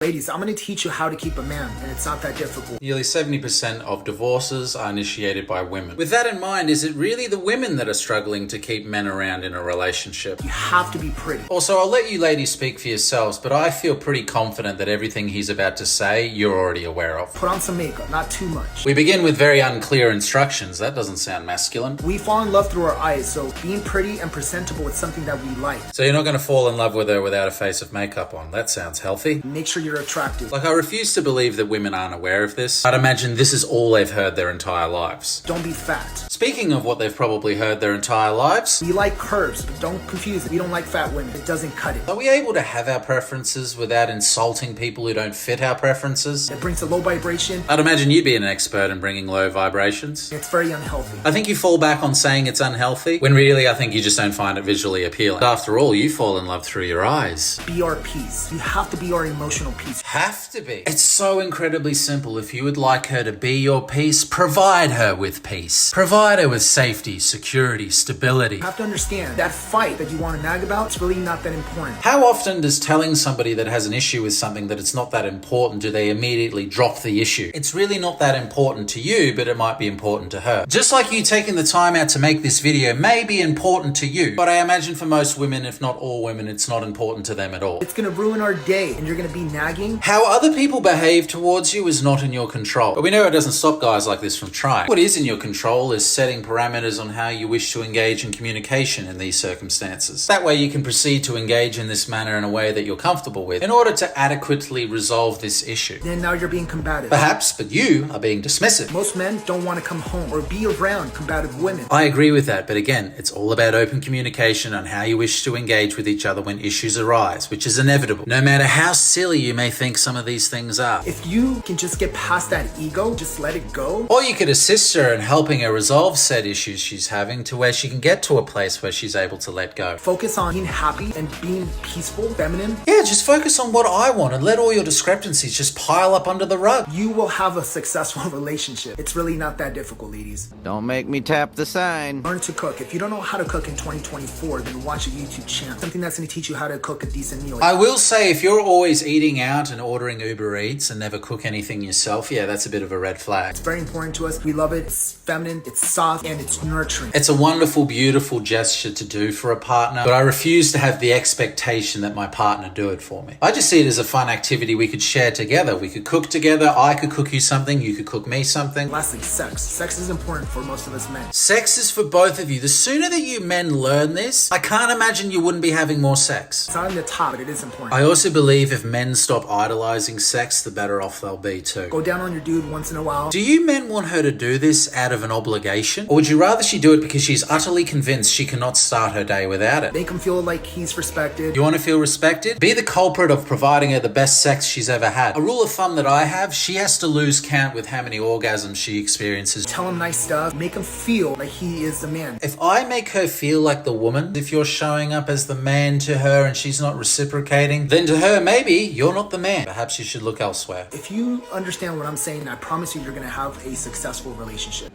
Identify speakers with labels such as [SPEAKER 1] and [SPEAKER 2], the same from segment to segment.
[SPEAKER 1] Ladies, I'm going to teach you how to keep a man, and it's not that difficult.
[SPEAKER 2] Nearly 70% of divorces are initiated by women. With that in mind, is it really the women that are struggling to keep men around in a relationship?
[SPEAKER 1] You have to be pretty.
[SPEAKER 2] Also, I'll let you ladies speak for yourselves, but I feel pretty confident that everything he's about to say, you're already aware of.
[SPEAKER 1] Put on some makeup, not too much.
[SPEAKER 2] We begin with very unclear instructions. That doesn't sound masculine.
[SPEAKER 1] We fall in love through our eyes, so being pretty and presentable is something that we like.
[SPEAKER 2] So you're not going to fall in love with her without a face of makeup on. That sounds healthy.
[SPEAKER 1] Make sure you're attractive.
[SPEAKER 2] Like, I refuse to believe that women aren't aware of this. I'd imagine this is all they've heard their entire lives.
[SPEAKER 1] Don't be fat.
[SPEAKER 2] Speaking of what they've probably heard their entire lives,
[SPEAKER 1] We like curves, but don't confuse it. We don't like fat women. It doesn't cut it.
[SPEAKER 2] are we able to have our preferences without insulting people who don't fit our preferences?
[SPEAKER 1] It brings a low vibration.
[SPEAKER 2] I'd imagine you'd be an expert in bringing low vibrations.
[SPEAKER 1] It's very unhealthy.
[SPEAKER 2] I think you fall back on saying it's unhealthy, when really I think you just don't find it visually appealing. After all, you fall in love through your eyes.
[SPEAKER 1] Be our peace. You have to be our emotional peace.
[SPEAKER 2] Have to be. It's so incredibly simple. If you would like her to be your peace, provide her with peace. Provide her with safety, security, stability.
[SPEAKER 1] You have to understand that fight that you want to nag about, it's really not that important.
[SPEAKER 2] How often does telling somebody that has an issue with something that it's not that important, do they immediately drop the issue? It's really not that important to you, but it might be important to her. Just like you taking the time out to make this video may be important to you, but I imagine for most women, if not all women, it's not important to them at all.
[SPEAKER 1] It's going to ruin our day, and you're going to be nagging.
[SPEAKER 2] How other people behave towards you is not in your control. But we know it doesn't stop guys like this from trying. What is in your control is setting parameters on how you wish to engage in communication in these circumstances. That way you can proceed to engage in this manner in a way that you're comfortable with in order to adequately resolve this issue.
[SPEAKER 1] Then now you're being combative.
[SPEAKER 2] Perhaps, but you are being dismissive.
[SPEAKER 1] Most men don't want to come home or be around combative women.
[SPEAKER 2] I agree with that, but again, it's all about open communication on how you wish to engage with each other when issues arise, which is inevitable, no matter how silly you may think some of these things are.
[SPEAKER 1] If you can just get past that ego, just let it go.
[SPEAKER 2] Or you could assist her in helping her resolve said issues she's having to where she can get to a place where she's able to let go.
[SPEAKER 1] Focus on being happy and being peaceful, feminine.
[SPEAKER 2] Yeah, just focus on what I want and let all your discrepancies just pile up under the rug.
[SPEAKER 1] You will have a successful relationship. It's really not that difficult, ladies.
[SPEAKER 3] Don't make me tap the sign.
[SPEAKER 1] Learn to cook. If you don't know how to cook in 2024, then watch a YouTube channel. Something that's going to teach you how to cook a decent meal.
[SPEAKER 2] I will say, if you're always eating out and ordering Uber Eats and never cook anything yourself, yeah, that's a bit of a red flag.
[SPEAKER 1] It's very important to us. We love it. It's feminine, it's soft, and it's nurturing.
[SPEAKER 2] It's a wonderful, beautiful gesture to do for a partner, but I refuse to have the expectation that my partner do it for me. I just see it as a fun activity we could share together. We could cook together. I could cook you something. You could cook me something.
[SPEAKER 1] Lastly, sex. Sex is important for most of us men.
[SPEAKER 2] Sex is for both of you. The sooner that you men learn this, I can't imagine you wouldn't be having more sex.
[SPEAKER 1] It's not on the top, but it is important.
[SPEAKER 2] I also believe if men stop idolizing sex, the better off they'll be too.
[SPEAKER 1] Go down on your dude once in a while.
[SPEAKER 2] Do you men want her to do this out of an obligation? Or would you rather she do it because she's utterly convinced she cannot start her day without it?
[SPEAKER 1] Make him feel like he's respected.
[SPEAKER 2] You want to feel respected? Be the culprit of providing her the best sex she's ever had. A rule of thumb that I have, she has to lose count with how many orgasms she experiences.
[SPEAKER 1] Tell him nice stuff. Make him feel like he is the man.
[SPEAKER 2] If I make her feel like the woman, if you're showing up as the man to her and she's not reciprocating, then to her, maybe you're not the man. Perhaps you should look elsewhere.
[SPEAKER 1] If you understand what I'm saying, I promise you're going to have a successful relationship.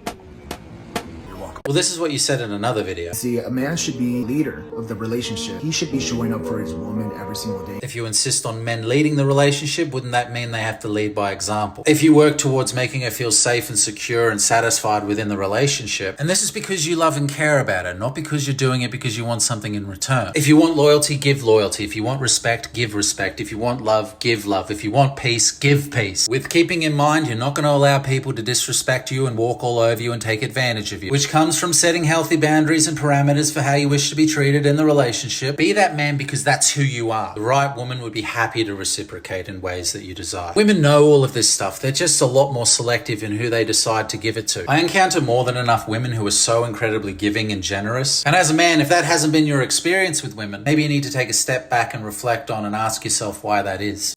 [SPEAKER 1] You're welcome.
[SPEAKER 2] Well, this is what you said in another video.
[SPEAKER 1] See, a man should be leader of the relationship. He should be showing up for his woman every single day.
[SPEAKER 2] If you insist on men leading the relationship, wouldn't that mean they have to lead by example? If you work towards making her feel safe and secure and satisfied within the relationship, and this is because you love and care about her, not because you're doing it because you want something in return. If you want loyalty, give loyalty. If you want respect, give respect. If you want love, give love. If you want peace, give peace. With keeping in mind, you're not going to allow people to disrespect you and walk all over you and take advantage of you, which comes from setting healthy boundaries and parameters for how you wish to be treated in the relationship. Be that man because that's who you are. The right woman would be happy to reciprocate in ways that you desire. Women know all of this stuff. They're just a lot more selective in who they decide to give it to. I encounter more than enough women who are so incredibly giving and generous. And as a man, if that hasn't been your experience with women, maybe you need to take a step back and reflect on and ask yourself why that is.